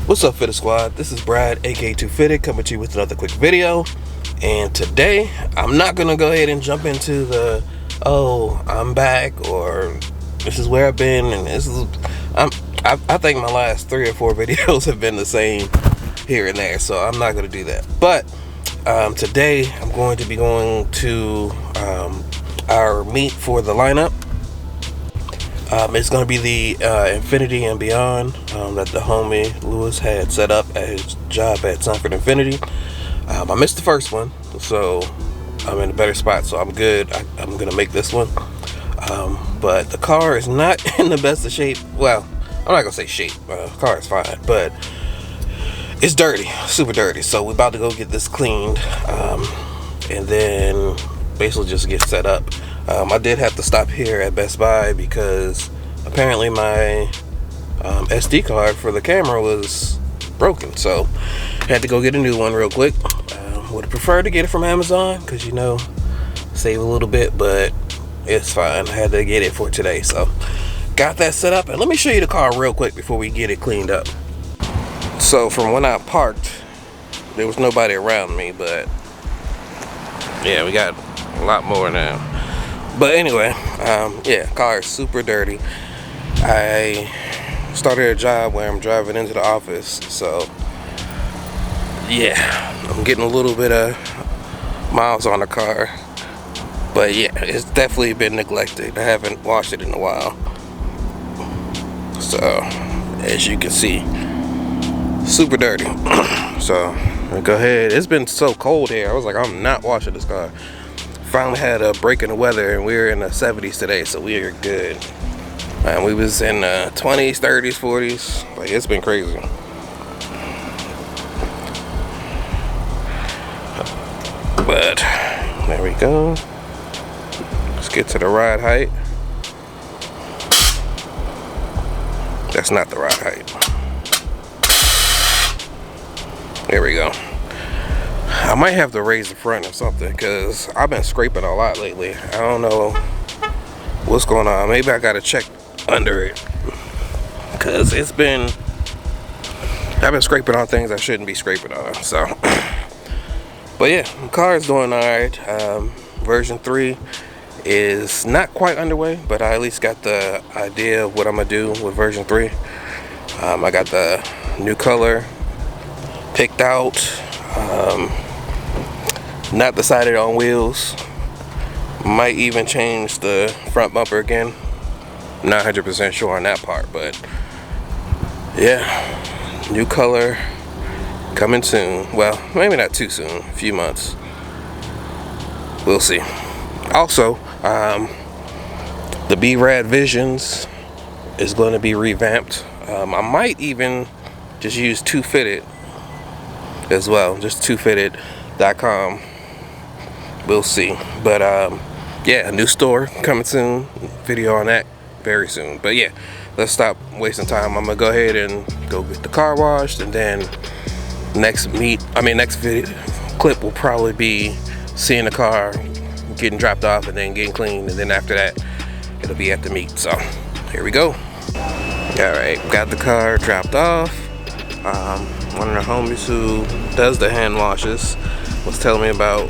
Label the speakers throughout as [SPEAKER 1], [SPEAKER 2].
[SPEAKER 1] What's up, Fitted Squad? This is Brad, aka Too Fitted, coming to you with another quick video. And today, I'm not gonna go ahead and jump into the I'm back, or this is where I've been, and this is I think my last 3 or 4 videos have been the same here and there, so I'm not gonna do that. But today, I'm going to be going to our meet for the lineup. It's going to be the Infiniti and Beyond that the homie Lewis had set up at his job at Sandford Infiniti. I missed the first one, so I'm in a better spot, so I'm good. I'm going to make this one. But the car is not in the best of shape. Well, I'm not going to say shape. The car is fine, but it's dirty, super dirty. So we're about to go get this cleaned and then basically just get set up. I did have to stop here at Best Buy because apparently my SD card for the camera was broken, so I had to go get a new one real quick. Would have preferred to get it from Amazon because, you know, save a little bit, but it's fine. I had to get it for today, so got that set up. And let me show you the car real quick before we get it cleaned up. So from when I parked, there was nobody around me, but yeah, we got a lot more now. But anyway, yeah, car is super dirty. I started a job where I'm driving into the office, so yeah, I'm getting a little bit of miles on the car. But yeah, it's definitely been neglected. I haven't washed it in a while. So, as you can see, super dirty. So, I'll go ahead. It's been so cold here. I was like, I'm not washing this car. Finally had a break in the weather, and we were in the 70s today, so we are good. And we was in the 20s, 30s, 40s. Like, it's been crazy. But there we go. Let's get to the ride height. That's not the ride height. There we go. I might have to raise the front or something because I've been scraping a lot lately. I don't know what's going on. Maybe I gotta check under it because I've been scraping on things I shouldn't be scraping on. So, but yeah, the car is doing all right. Version 3 is not quite underway, but I at least got the idea of what I'm gonna do with version 3. I got the new color picked out. Not decided on wheels. Might even change the front bumper again. Not 100% sure on that part, but yeah, new color coming soon. Well, maybe not too soon, a few months. We'll see. Also, the B-Rad Visions is going to be revamped. I might even just use Too Fitted as well, just toofitted.com. We'll see. But yeah, a new store coming soon. Video on that very soon. But yeah, let's stop wasting time. I'm gonna go ahead and go get the car washed, and then next video clip will probably be seeing the car getting dropped off and then getting cleaned, and then after that it'll be at the meet. So here we go. Alright, got the car dropped off. One of the homies who does the hand washes was telling me about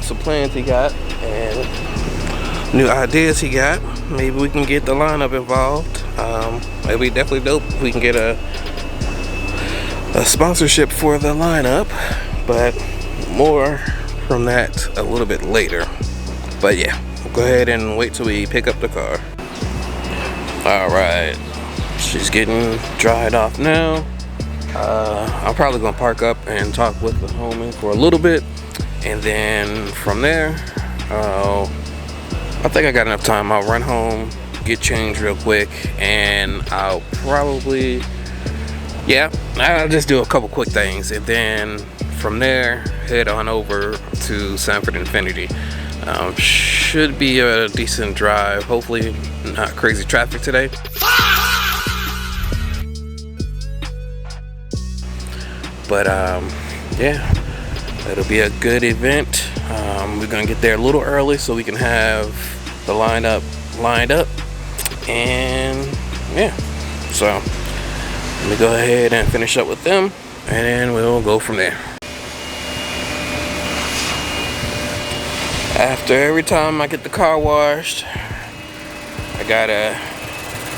[SPEAKER 1] some plans he got and new ideas he got. Maybe we can get the lineup involved. It'd be definitely dope if we can get a sponsorship for the lineup, but more from that a little bit later. But yeah, we'll go ahead and wait till we pick up the car. Alright, she's getting dried off now. I'm probably gonna park up and talk with the homie for a little bit, and then from there, I think I got enough time. I'll run home, get changed real quick, and I'll probably, yeah, I'll just do a couple quick things, and then from there head on over to Sandford Infiniti. Should be a decent drive. Hopefully not crazy traffic today. But yeah, it'll be a good event. We're gonna get there a little early so we can have the lineup lined up, and yeah, so Let me go ahead and finish up with them, and then we'll go from there. After every time I get the car washed, I gotta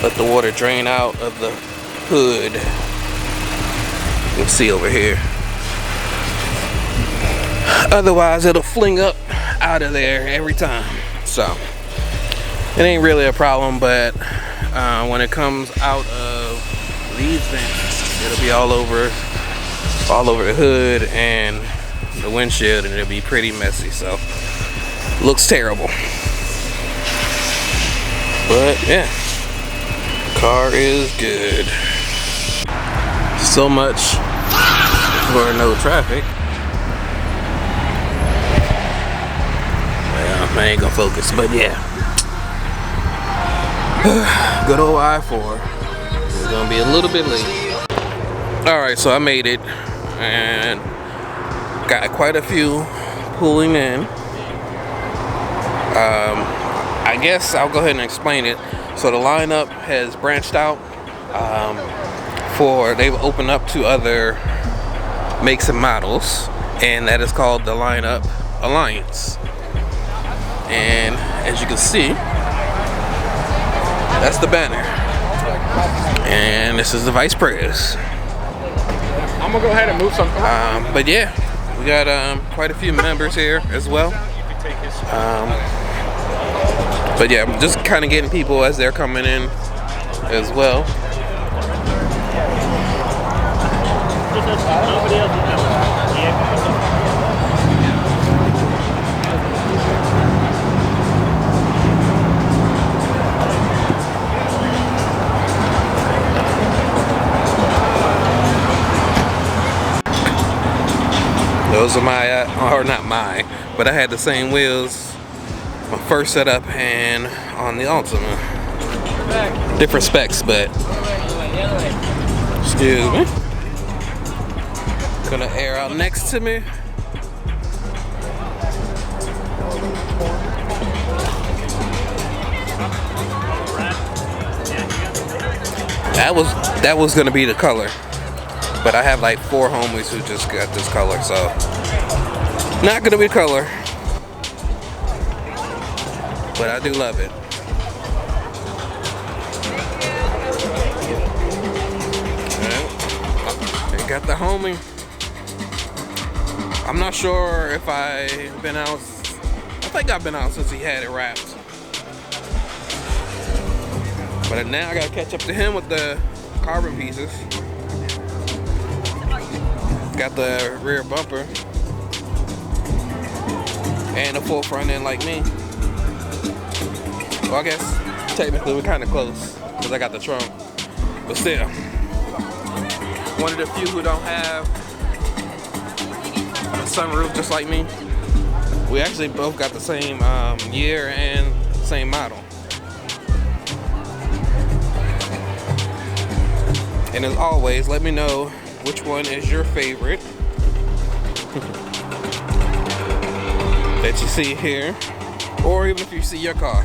[SPEAKER 1] let the water drain out of the hood. You'll see over here. Otherwise, it'll fling up out of there every time. So it ain't really a problem, but when it comes out of these vents, it'll be all over the hood and the windshield, and it'll be pretty messy. So looks terrible. But yeah, car is good. So much for no traffic. Well, I ain't gonna focus, but yeah. Good old I-4. It's gonna be a little bit late. Alright, so I made it and got quite a few pulling in. I guess I'll go ahead and explain it. So the lineup has branched out. They've opened up to other makes and models, and that is called the Lineup Alliance. And as you can see, that's the banner, and this is the Vice Pres.
[SPEAKER 2] I'm gonna go ahead and move something.
[SPEAKER 1] But yeah, we got quite a few members here as well. But yeah, I'm just kind of getting people as they're coming in as well. Those are my, or not mine, but I had the same wheels, my first setup and on the Ultima. Different specs, but excuse me. Gonna air out next to me. That was gonna be the color, but I have like 4 homies who just got this color, so not gonna be color, but I do love it. I got the homie. I'm not sure if I've been out. I think I've been out since he had it wrapped. But now I gotta catch up to him with the carbon pieces. Got the rear bumper and the full front end like me. Well, I guess technically we're kind of close because I got the trunk. But still, one of the few who don't have a sunroof just like me. We actually both got the same year and same model. And as always, let me know which one is your favorite that you see here, or even if you see your car,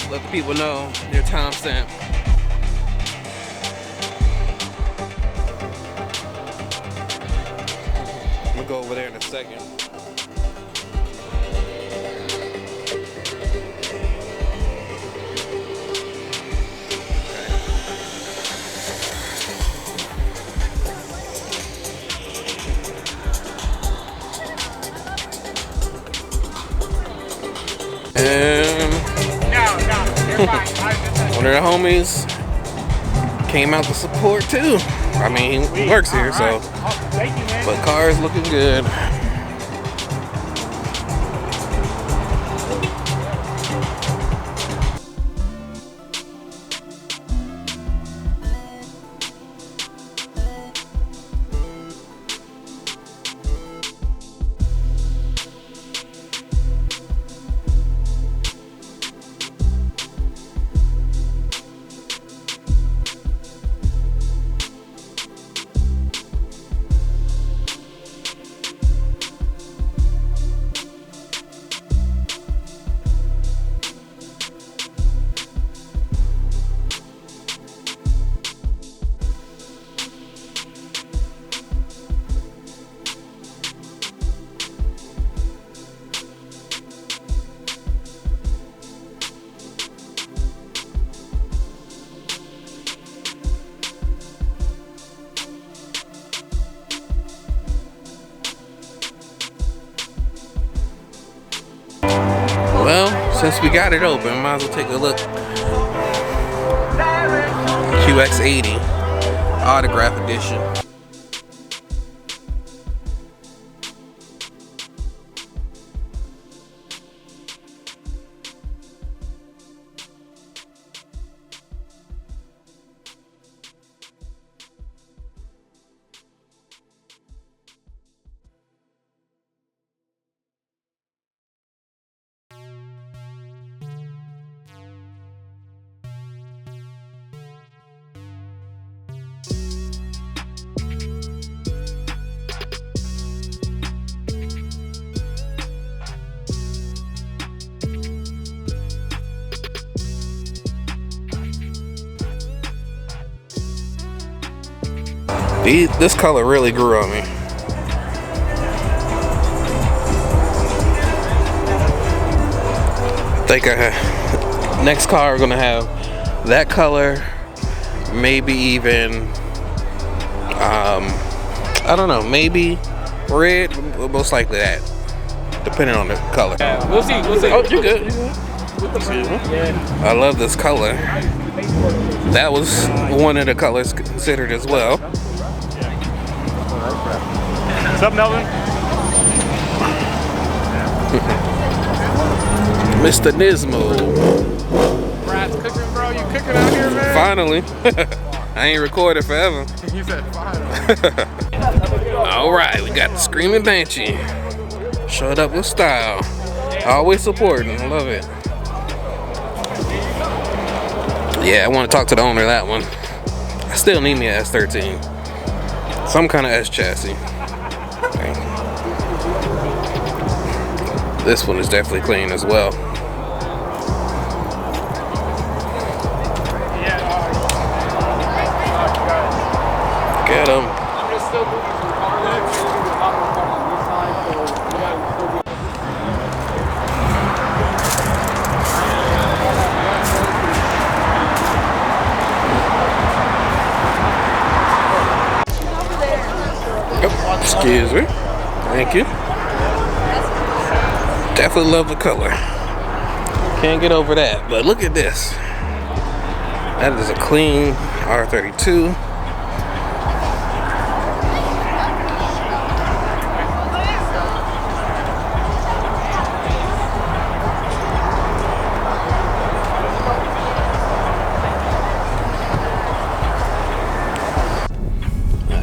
[SPEAKER 1] let the people know your timestamp. We'll go over there in a second. And one of the homies came out to support too. I mean, he works here, so. But car is looking good. since we got it open, might as well take a look. QX80 autograph edition. This color really grew on me. I think next car we're gonna have that color, maybe even I don't know, maybe red, most likely that, depending on the color.
[SPEAKER 2] Yeah, we'll see.
[SPEAKER 1] Oh, you're good. I love this color. That was one of the colors considered as well.
[SPEAKER 2] What's up, Melvin?
[SPEAKER 1] Mr. Nismo.
[SPEAKER 2] Brad's cooking, bro. You cooking out here, man?
[SPEAKER 1] Finally. I ain't recorded forever.
[SPEAKER 2] You said finally.
[SPEAKER 1] Alright, we got the Screaming Banshee. Showed up with style. Always supporting. I love it. Yeah, I want to talk to the owner of that one. I still need me an S13. Some kind of S chassis. Okay. This one is definitely clean as well. Get him. Excuse me. Thank you. Definitely love the color. Can't get over that. But look at this. That is a clean R32.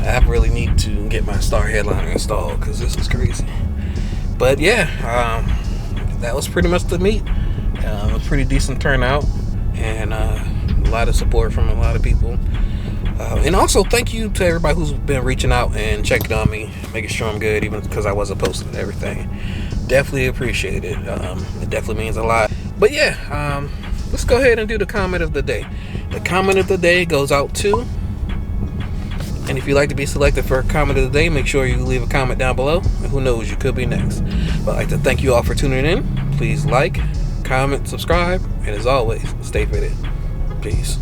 [SPEAKER 1] I really need to get my star headliner installed because this is crazy. But yeah, that was pretty much the meet. A pretty decent turnout and a lot of support from a lot of people. And also thank you to everybody who's been reaching out and checking on me, making sure I'm good, even because I wasn't posting everything. Definitely appreciate it. It definitely means a lot. But yeah, let's go ahead and do the comment of the day. The comment of the day goes out to, and if you'd like to be selected for a comment of the day, make sure you leave a comment down below. And who knows, you could be next. But I'd like to thank you all for tuning in. Please like, comment, subscribe, and as always, stay fitted. Peace.